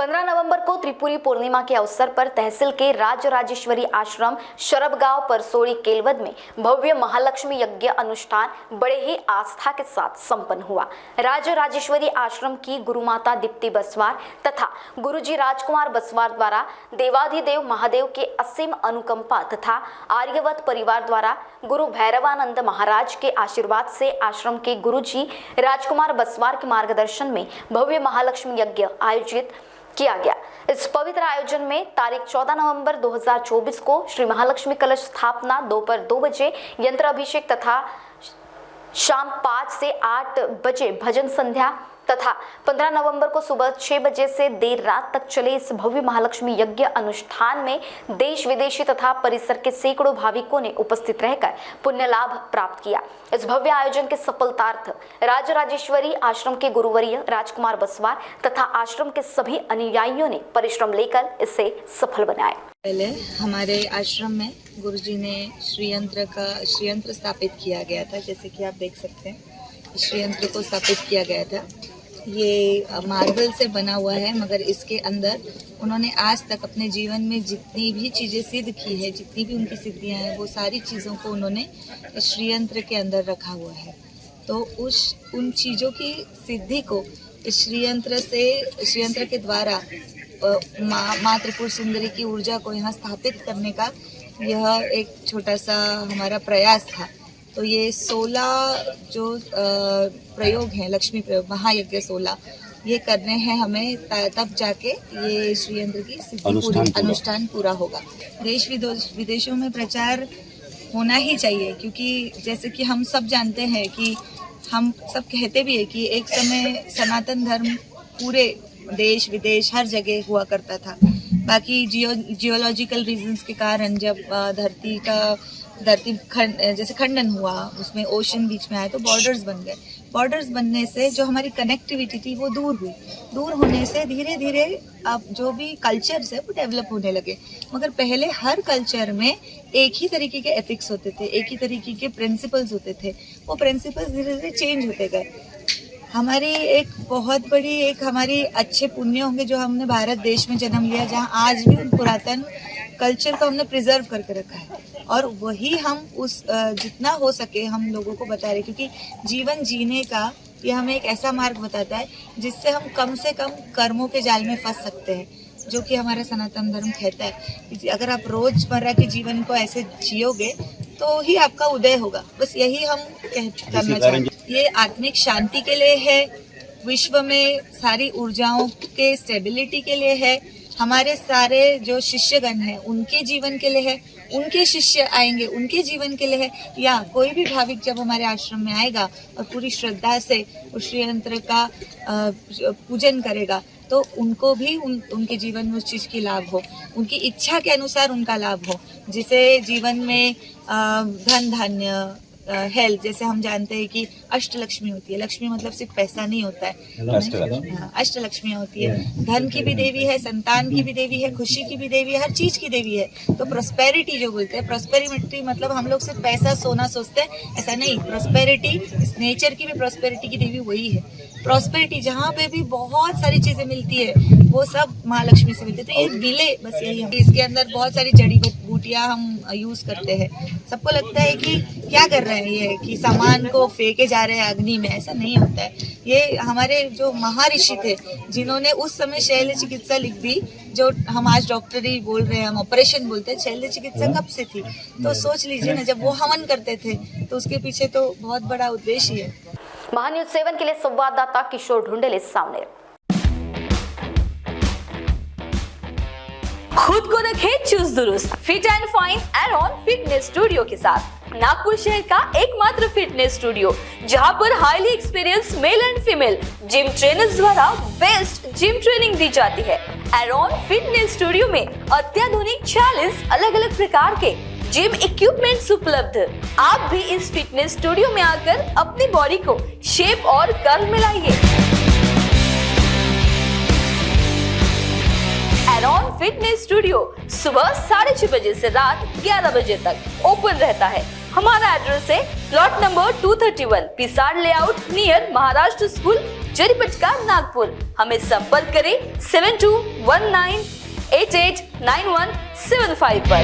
15 नवंबर को त्रिपुरी पूर्णिमा के अवसर पर तहसील के राजराजेश्वरी आश्रम शरबगांव परसोड़ी केलवद में भव्य महालक्ष्मी यज्ञ अनुष्ठान बड़े ही आस्था के साथ संपन्न हुआ। राजराजेश्वरी आश्रम की गुरुमाता दीप्ति बसवार तथा गुरुजी राजकुमार बसवार द्वारा देवाधिदेव महादेव के असीम अनुकंपा तथा आर्यवत परिवार द्वारा गुरु भैरवानंद महाराज के आशीर्वाद से आश्रम के गुरुजी राजकुमार बसवार के मार्गदर्शन में भव्य महालक्ष्मी यज्ञ आयोजित किया गया। इस पवित्र आयोजन में तारीख 14 नवंबर 2024 को श्री महालक्ष्मी कलश स्थापना दोपहर 2 बजे यंत्र अभिषेक तथा शाम 5 से 8 बजे भजन संध्या तथा 15 नवंबर को सुबह 6 बजे से देर रात तक चले इस भव्य महालक्ष्मी यज्ञ अनुष्ठान में देश विदेशी तथा परिसर के सैकड़ों भाविकों ने उपस्थित रहकर पुण्य लाभ प्राप्त किया। इस भव्य आयोजन के सफलतार्थ राजराजेश्वरी आश्रम के गुरुवर्य राजकुमार बसवार तथा आश्रम के सभी अनुयायियों ने परिश्रम लेकर इसे सफल बनाया। पहले हमारे आश्रम में गुरुजी ने श्रीयंत्र स्थापित किया गया था। जैसे कि आप देख सकते हैं, श्रीयंत्र को स्थापित किया गया था। ये मार्बल से बना हुआ है, मगर इसके अंदर उन्होंने आज तक अपने जीवन में जितनी भी चीज़ें सिद्ध की है, जितनी भी उनकी सिद्धियां हैं, वो सारी चीज़ों को उन्होंने श्रीयंत्र के अंदर रखा हुआ है। तो उन चीज़ों की सिद्धि को श्रीयंत्र के द्वारा माँ त्रिपुर सुंदरी की ऊर्जा को यहाँ स्थापित करने का यह एक छोटा सा हमारा प्रयास था। तो ये 16 जो प्रयोग हैं, लक्ष्मी प्रयोग, महायज्ञ 16 ये करने हैं हमें, तब जाके ये श्रीयंत्र की सिद्धि अनुष्ठान पूरा होगा। देश विदेशों में प्रचार होना ही चाहिए, क्योंकि जैसे कि हम सब जानते हैं कि हम सब कहते भी है कि एक समय सनातन धर्म पूरे देश विदेश हर जगह हुआ करता था। बाकी जियोलॉजिकल रीजंस के कारण जब धरती जैसे खंडन हुआ, उसमें ओशन बीच में आए तो बॉर्डर्स बन गए। बॉर्डर्स बनने से जो हमारी कनेक्टिविटी थी वो दूर हुई। दूर होने से धीरे धीरे अब जो भी कल्चर्स है वो डेवलप होने लगे। मगर पहले हर कल्चर में एक ही तरीके के एथिक्स होते थे, एक ही तरीके के प्रिंसिपल्स होते थे। वो प्रिंसिपल्स धीरे धीरे चेंज होते गए। हमारी एक बहुत बड़ी हमारी अच्छे पुण्य होंगे जो हमने भारत देश में जन्म लिया, जहाँ आज भी उन पुरातन कल्चर को हमने प्रिजर्व करके रखा है, और वही हम उस जितना हो सके हम लोगों को बता रहे, क्योंकि जीवन जीने का ये हमें एक ऐसा मार्ग बताता है जिससे हम कम से कम कर्मों के जाल में फंस सकते हैं, जो कि हमारा सनातन धर्म कहता है कि अगर आप रोजमर्रा के जीवन को ऐसे जियोगे तो ही आपका उदय होगा। बस यही हम करना चाहते। ये आत्मिक शांति के लिए है, विश्व में सारी ऊर्जाओं के स्टेबिलिटी के लिए है, हमारे सारे जो शिष्यगण हैं उनके जीवन के लिए है, उनके शिष्य आएंगे उनके जीवन के लिए है, या कोई भी भाविक जब हमारे आश्रम में आएगा और पूरी श्रद्धा से उस श्रीयंत्र का पूजन करेगा तो उनको भी उनके जीवन में उस चीज़ की लाभ हो, उनकी इच्छा के अनुसार उनका लाभ हो, जिसे जीवन में धन धान्य हेल्थ, जैसे हम जानते हैं कि अष्टलक्ष्मी होती है। लक्ष्मी मतलब सिर्फ पैसा नहीं होता है, अष्टलक्ष्मियाँ होती है। धन की भी देवी है, संतान की भी देवी है, खुशी की भी देवी है, हर चीज की देवी है। तो प्रोस्पेरिटी जो बोलते हैं, प्रोस्पेरिटी मतलब हम लोग सिर्फ पैसा सोना सोचते हैं, ऐसा नहीं। प्रोस्पेरिटी, इस नेचर की भी प्रोस्पेरिटी की देवी वही है। प्रोस्पेरिटी जहाँ पे भी बहुत सारी चीजें मिलती है वो सब महालक्ष्मी से मिलती है। तो ये मिले, बस यही है। इसके अंदर बहुत सारी जड़ी बूटियां हम यूज करते हैं। सबको लगता है कि क्या कर रहे हैं ये, कि सामान को फेंके जा रहे हैं अग्नि में, ऐसा नहीं होता है। ये हमारे जो महर्षि थे जिन्होंने उस समय शैल्य चिकित्सा लिख दी, जो हम आज डॉक्टरी बोल रहे हैं, हम ऑपरेशन बोलते हैं, शैल्य चिकित्सा कब से थी। तो सोच लीजिए ना, जब वो हवन करते थे तो उसके पीछे तो बहुत बड़ा उद्देश्य है। महान्यूज 7 के लिए संवाददाता किशोर ढूंढेले सामने। खुद को रखें चुस्त दुरुस्त, fit and fine Aaron fitness studio के साथ। नागपुर शहर का एकमात्र फिटनेस स्टूडियो जहां पर highly experience male and female gym trainers द्वारा बेस्ट जिम ट्रेनिंग दी जाती है। एरॉन फिटनेस स्टूडियो में अत्याधुनिक 40 अलग अलग प्रकार के जिम इक्विपमेंट्स उपलब्ध। आप भी इस फिटनेस स्टूडियो में आकर अपनी बॉडी को शेप और कर्व में लाइए। एरॉन फिटनेस स्टूडियो सुबह 6:30 बजे से रात 11 बजे तक ओपन रहता है। हमारा एड्रेस है plot number 231 Pisar layout near Maharashtra school, Jaripatka Nagpur. हमें संपर्क करें 7219889175 पर।